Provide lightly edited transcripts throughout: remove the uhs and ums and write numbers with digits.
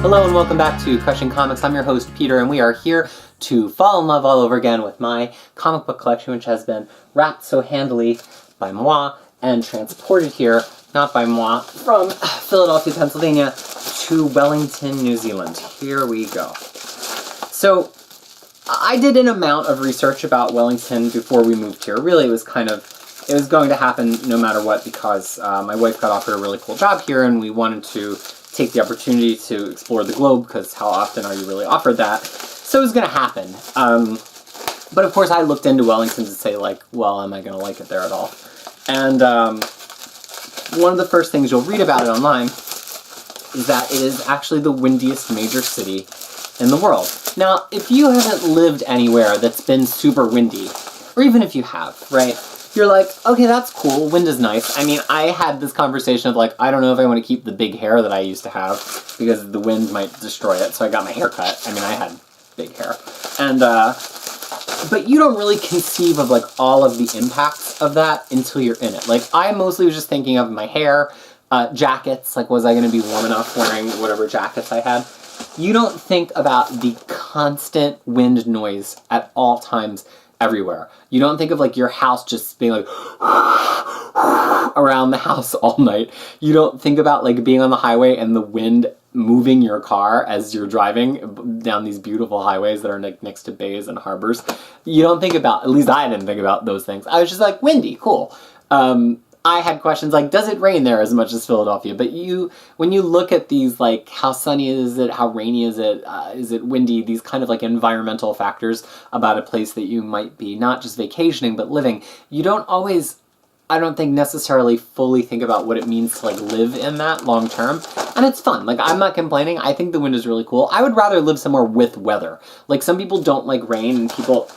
Hello and welcome back to Crushing Comics. I'm your host Peter, and we are here to fall in love all over again with my comic book collection, which has been wrapped so handily by moi and transported here, not by moi, from Philadelphia, Pennsylvania to Wellington, New Zealand. Here we go. So, I did an amount of research about Wellington before we moved here. Really, it was going to happen no matter what, because my wife got offered a really cool job here, and we wanted to take the opportunity to explore the globe, because how often are you really offered that? So it was going to happen. But of course I looked into Wellington to say, like, well, am I going to like it there at all? And one of the first things you'll read about it online is that it is actually the windiest major city in the world. Now, if you haven't lived anywhere that's been super windy, or even if you have, right? You're like, okay, that's cool, wind is nice. I mean, I had this conversation of like, I don't know if I want to keep the big hair that I used to have, because the wind might destroy it, so I got my hair cut. I mean, I had big hair. And, but you don't really conceive of like all of the impacts of that until you're in it. Like, I mostly was just thinking of my hair, jackets, like was I going to be warm enough wearing whatever jackets I had? You don't think about the constant wind noise at all times everywhere. You don't think of like your house just being like around the house all night. You don't think about like being on the highway and the wind moving your car as you're driving down these beautiful highways that are like next to bays and harbors. You don't think about, at least I didn't think about those things. I was just like, windy, cool. I had questions like, does it rain there as much as Philadelphia? But when you look at these, like, how sunny is it, how rainy is it windy, these kind of like environmental factors about a place that you might be not just vacationing, but living, you don't always, I don't think, necessarily fully think about what it means to like live in that long term. And it's fun. Like, I'm not complaining. I think the wind is really cool. I would rather live somewhere with weather. Like, some people don't like rain, and people,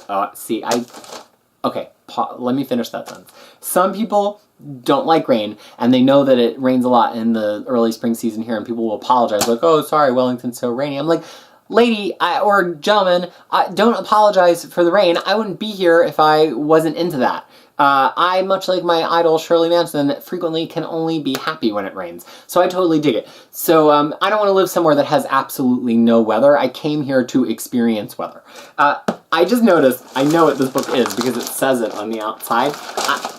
okay, let me finish that sentence. Some people don't like rain, and they know that it rains a lot in the early spring season here, and people will apologize, like, oh, sorry, Wellington's so rainy. I'm like, lady, or gentleman, don't apologize for the rain. I wouldn't be here if I wasn't into that. I, much like my idol Shirley Manson, frequently can only be happy when it rains. So I totally dig it. So I don't want to live somewhere that has absolutely no weather. I came here to experience weather. I just noticed, I know what this book is because it says it on the outside.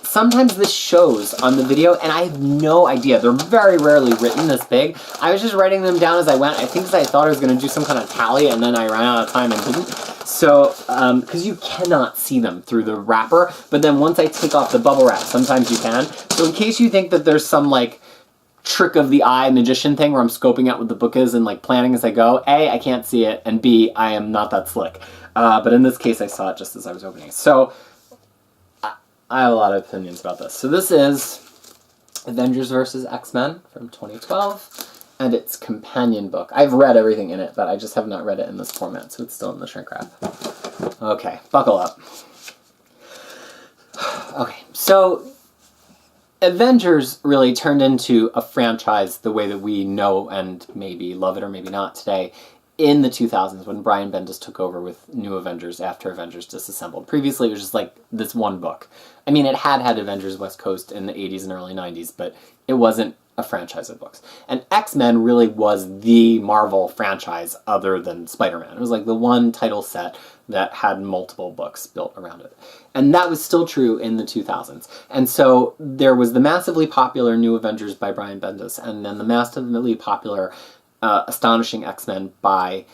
Sometimes this shows on the video, and I have no idea. They're very rarely written this big. I was just writing them down as I went. I think because I thought I was going to do some kind of tally, and then I ran out of time and didn't. So, because you cannot see them through the wrapper, but then once I take off the bubble wrap, sometimes you can. So in case you think that there's some, like, trick of the eye magician thing where I'm scoping out what the book is and, like, planning as I go, A, I can't see it, and B, I am not that slick. But in this case, I saw it just as I was opening. So, I have a lot of opinions about this. So this is Avengers vs. X-Men from 2012. And its companion book. I've read everything in it, but I just have not read it in this format, so it's still in the shrink wrap. Okay, buckle up. Okay, so Avengers really turned into a franchise the way that we know and maybe love it or maybe not today in the 2000s when Brian Bendis took over with New Avengers after Avengers Disassembled. Previously, it was just like this one book. I mean, it had Avengers West Coast in the 80s and early 90s, but it wasn't a franchise of books. And X-Men really was the Marvel franchise other than Spider-Man. It was like the one title set that had multiple books built around it. And that was still true in the 2000s. And so there was the massively popular New Avengers by Brian Bendis, and then the massively popular Astonishing X-Men by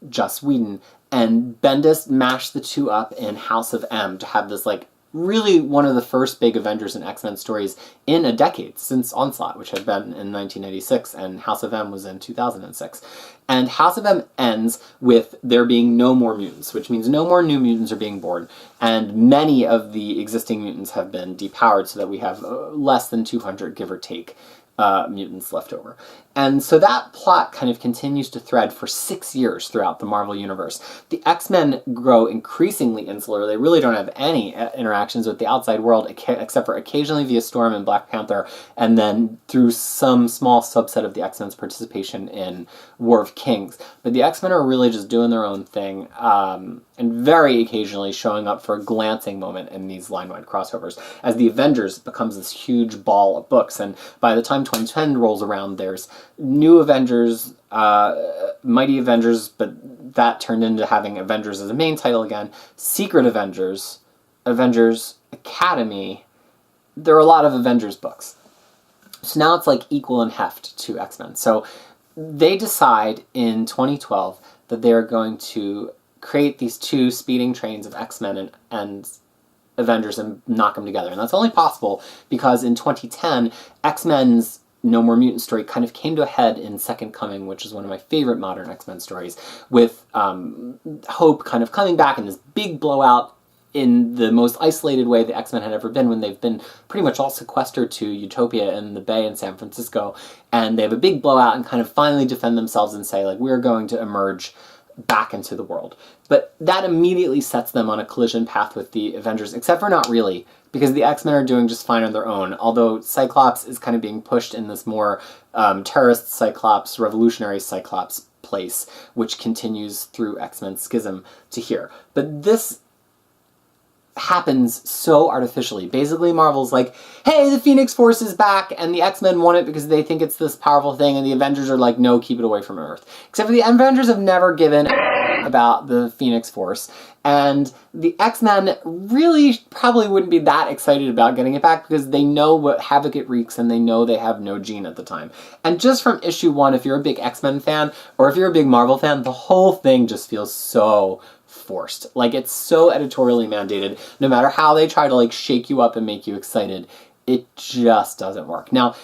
Joss Whedon. And Bendis mashed the two up in House of M to have this, like, really one of the first big Avengers and X-Men stories in a decade since Onslaught, which had been in 1996, and House of M was in 2006. And House of M ends with there being no more mutants, which means no more new mutants are being born, and many of the existing mutants have been depowered so that we have less than 200, give or take, mutants left over. And so that plot kind of continues to thread for 6 years throughout the Marvel Universe. The X-Men grow increasingly insular. They really don't have any interactions with the outside world, except for occasionally via Storm and Black Panther, and then through some small subset of the X-Men's participation in War of kings. But the X-Men are really just doing their own thing, and very occasionally showing up for a glancing moment in these line-wide crossovers, as the Avengers becomes this huge ball of books. And by the time 2010 rolls around, there's New Avengers, Mighty Avengers, but that turned into having Avengers as a main title again, Secret Avengers, Avengers Academy. There are a lot of Avengers books. So now it's like equal in heft to X-Men. So they decide in 2012 that they're going to create these two speeding trains of X-Men and Avengers and knock them together. And that's only possible because in 2010, X-Men's No More Mutant story kind of came to a head in Second Coming, which is one of my favorite modern X-Men stories, with Hope kind of coming back in this big blowout in the most isolated way the X-Men had ever been, when they've been pretty much all sequestered to Utopia in the Bay in San Francisco, and they have a big blowout and kind of finally defend themselves and say, like, we're going to emerge back into the world. But that immediately sets them on a collision path with the Avengers, except for not really, because the X-Men are doing just fine on their own, although Cyclops is kind of being pushed in this more terrorist Cyclops, revolutionary Cyclops place, which continues through X-Men Schism to here. But this happens so artificially. Basically, Marvel's like, hey, the Phoenix Force is back, and the X-Men want it because they think it's this powerful thing, and the Avengers are like, no, keep it away from Earth. Except for the Avengers have never given about the Phoenix Force, and the X-Men really probably wouldn't be that excited about getting it back because they know what havoc it wreaks, and they know they have no gene at the time. And just from issue 1, if you're a big X-Men fan, or if you're a big Marvel fan, the whole thing just feels so forced. Like, it's so editorially mandated. No matter how they try to, like, shake you up and make you excited, it just doesn't work. Now,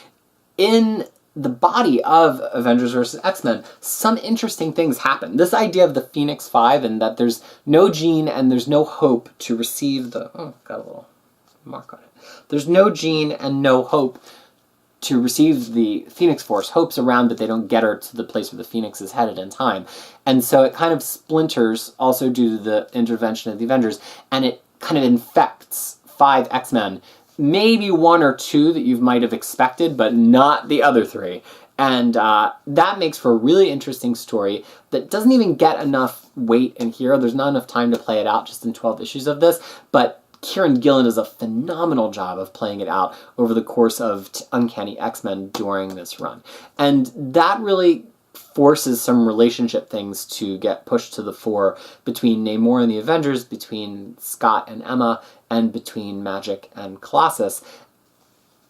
in the body of Avengers vs. X-Men, some interesting things happen. This idea of the Phoenix Five, and that there's no gene and there's no hope to receive the... Oh, got a little mark on it. There's no gene and no hope to receive the Phoenix Force. Hope's around, but they don't get her to the place where the Phoenix is headed in time. And so it kind of splinters, also due to the intervention of the Avengers, and it kind of infects 5 X-Men. Maybe 1 or 2 that you might have expected, but not the other 3. And that makes for a really interesting story that doesn't even get enough weight in here. There's not enough time to play it out just in 12 issues of this, but Kieran Gillen does a phenomenal job of playing it out over the course of Uncanny X-Men during this run. And that really forces some relationship things to get pushed to the fore between Namor and the Avengers, between Scott and Emma, and between Magic and Colossus.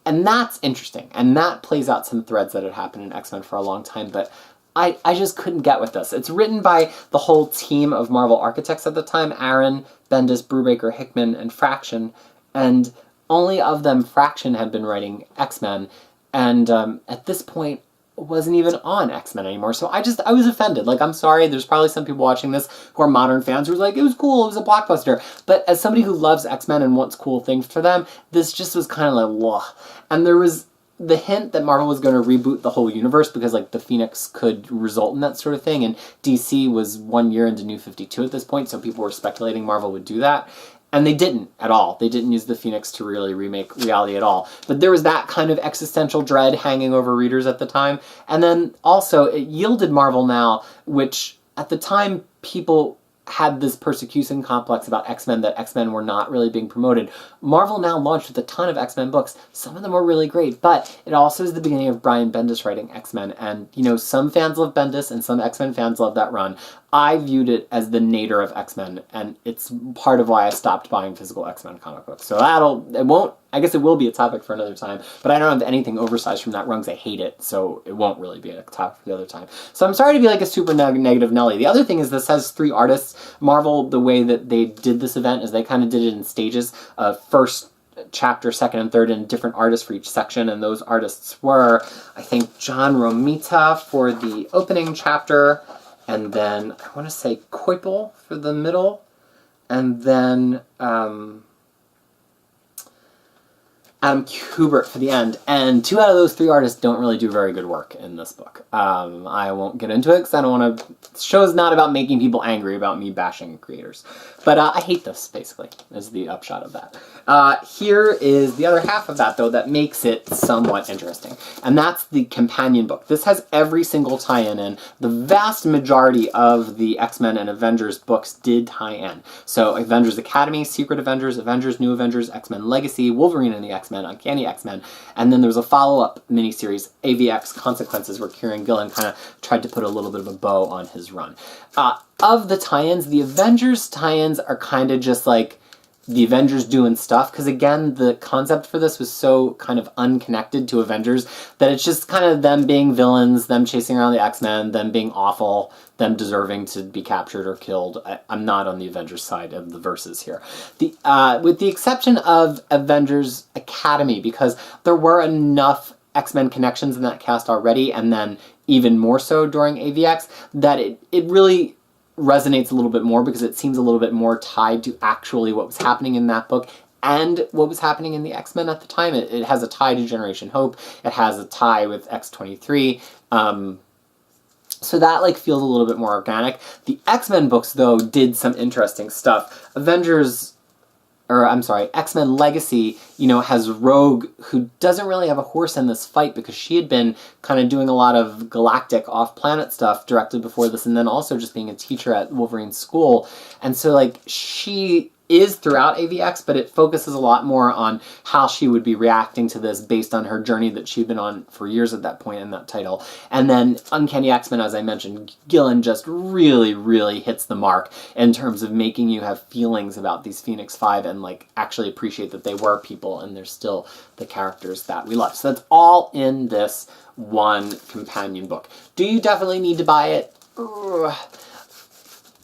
And that's interesting. And that plays out some threads that had happened in X-Men for a long time, but I just couldn't get with this. It's written by the whole team of Marvel architects at the time, Aaron, Bendis, Brubaker, Hickman, and Fraction, and only of them Fraction had been writing X-Men, and at this point wasn't even on X-Men anymore. So I was offended. Like, I'm sorry, there's probably some people watching this who are modern fans who are like, it was cool, it was a blockbuster. But as somebody who loves X-Men and wants cool things for them, this just was kind of like, whoa. And there was the hint that Marvel was going to reboot the whole universe because, like, the Phoenix could result in that sort of thing, and DC was 1 year into New 52 at this point, so people were speculating Marvel would do that. And they didn't at all. They didn't use the Phoenix to really remake reality at all. But there was that kind of existential dread hanging over readers at the time. And then also, it yielded Marvel Now, which at the time people had this persecution complex about X-Men, that X-Men were not really being promoted. Marvel Now launched with a ton of X-Men books. Some of them were really great, but it also is the beginning of Brian Bendis writing X-Men, and, you know, some fans love Bendis and some X-Men fans love that run. I viewed it as the nadir of X-Men, and it's part of why I stopped buying physical X-Men comic books. So I guess it will be a topic for another time, but I don't have anything oversized from that run because I hate it, so it won't really be a topic for the other time. So I'm sorry to be like a super negative Nelly. The other thing is this has 3 artists. Marvel, the way that they did this event is they kind of did it in stages. First chapter, second, and third, and different artists for each section, and those artists were, I think, John Romita for the opening chapter, and then I want to say Koipel for the middle, and then Adam Kubert for the end, and 2 out of those 3 artists don't really do very good work in this book. I won't get into it because I don't want to... The show's not about making people angry about me bashing creators. But I hate this, basically, is the upshot of that. Here is the other half of that, though, that makes it somewhat interesting. And that's the companion book. This has every single tie-in in. The vast majority of the X-Men and Avengers books did tie in. So Avengers Academy, Secret Avengers, Avengers, New Avengers, X-Men Legacy, Wolverine and the X-Men, Uncanny X-Men, and then there was a follow-up miniseries, AVX Consequences, where Kieran Gillen kind of tried to put a little bit of a bow on his run. Of the tie-ins, the Avengers tie-ins are kind of just like the Avengers doing stuff, because again, the concept for this was so kind of unconnected to Avengers that it's just kind of them being villains, them chasing around the X-Men, them being awful, them deserving to be captured or killed. I'm not on the Avengers side of the verses here. With the exception of Avengers Academy, because there were enough X-Men connections in that cast already, and then even more so during AVX, that it really resonates a little bit more because it seems a little bit more tied to actually what was happening in that book and what was happening in the X-Men at the time. It has a tie to Generation Hope. It has a tie with X-23. So that like feels a little bit more organic. The X-Men books, though, did some interesting stuff. X-Men Legacy, has Rogue, who doesn't really have a horse in this fight because she had been kind of doing a lot of galactic off-planet stuff directly before this, and then also just being a teacher at Wolverine's school. And so, like, she is throughout AVX, but it focuses a lot more on how she would be reacting to this based on her journey that she'd been on for years at that point in that title. And then Uncanny X-Men, as I mentioned, Gillen just really, really hits the mark in terms of making you have feelings about these Phoenix Five and like actually appreciate that they were people and they're still the characters that we love. So that's all in this one companion book. Do you definitely need to buy it?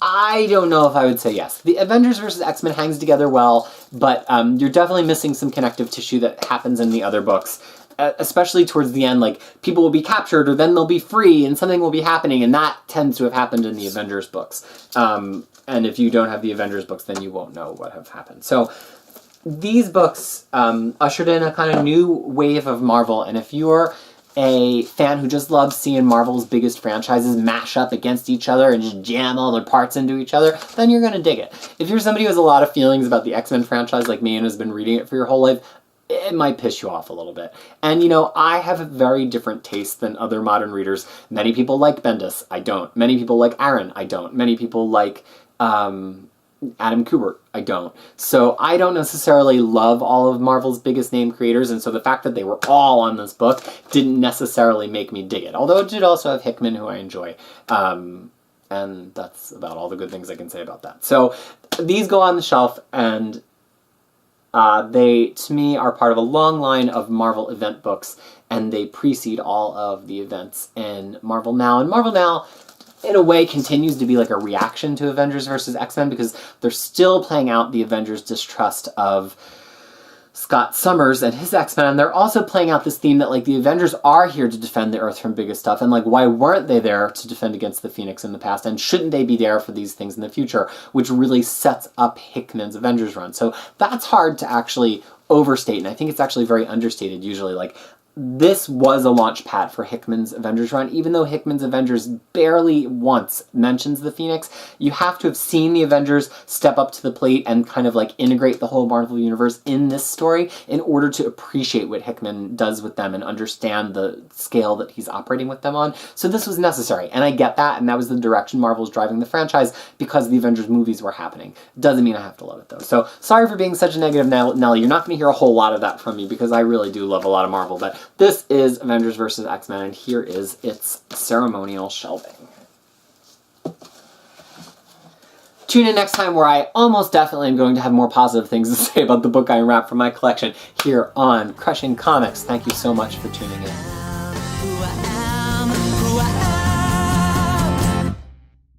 I don't know if I would say yes. The Avengers vs. X-Men hangs together well, but you're definitely missing some connective tissue that happens in the other books, especially towards the end. Like, people will be captured, or then they'll be free, and something will be happening, and that tends to have happened in the Avengers books. And if you don't have the Avengers books, then you won't know what have happened. So these books ushered in a kind of new wave of Marvel, and if you're a fan who just loves seeing Marvel's biggest franchises mash up against each other and just jam all their parts into each other, then you're going to dig it. If you're somebody who has a lot of feelings about the X-Men franchise like me and has been reading it for your whole life, it might piss you off a little bit. And, I have a very different taste than other modern readers. Many people like Bendis. I don't. Many people like Aaron. I don't. Many people like Adam Kubert. I don't. So I don't necessarily love all of Marvel's biggest name creators, and so the fact that they were all on this book didn't necessarily make me dig it. Although it did also have Hickman, who I enjoy. And that's about all the good things I can say about that. So these go on the shelf, and they, to me, are part of a long line of Marvel event books, and they precede all of the events in Marvel Now. And Marvel Now, in a way, continues to be like a reaction to Avengers vs. X-Men because they're still playing out the Avengers' distrust of Scott Summers and his X-Men, and they're also playing out this theme that, like, the Avengers are here to defend the Earth from biggest stuff, and, like, why weren't they there to defend against the Phoenix in the past, and shouldn't they be there for these things in the future, which really sets up Hickman's Avengers run. So that's hard to actually overstate, and I think it's actually very understated usually. Like, this was a launch pad for Hickman's Avengers run. Even though Hickman's Avengers barely once mentions the Phoenix, you have to have seen the Avengers step up to the plate and kind of like integrate the whole Marvel Universe in this story in order to appreciate what Hickman does with them and understand the scale that he's operating with them on. So this was necessary, and I get that, and that was the direction Marvel was driving the franchise because the Avengers movies were happening. Doesn't mean I have to love it, though. So sorry for being such a negative Nelly. You're not going to hear a whole lot of that from me because I really do love a lot of Marvel, but this is Avengers vs. X-Men, and here is its ceremonial shelving. Tune in next time where I almost definitely am going to have more positive things to say about the book I unwrapped from my collection here on Crushing Comics. Thank you so much for tuning in.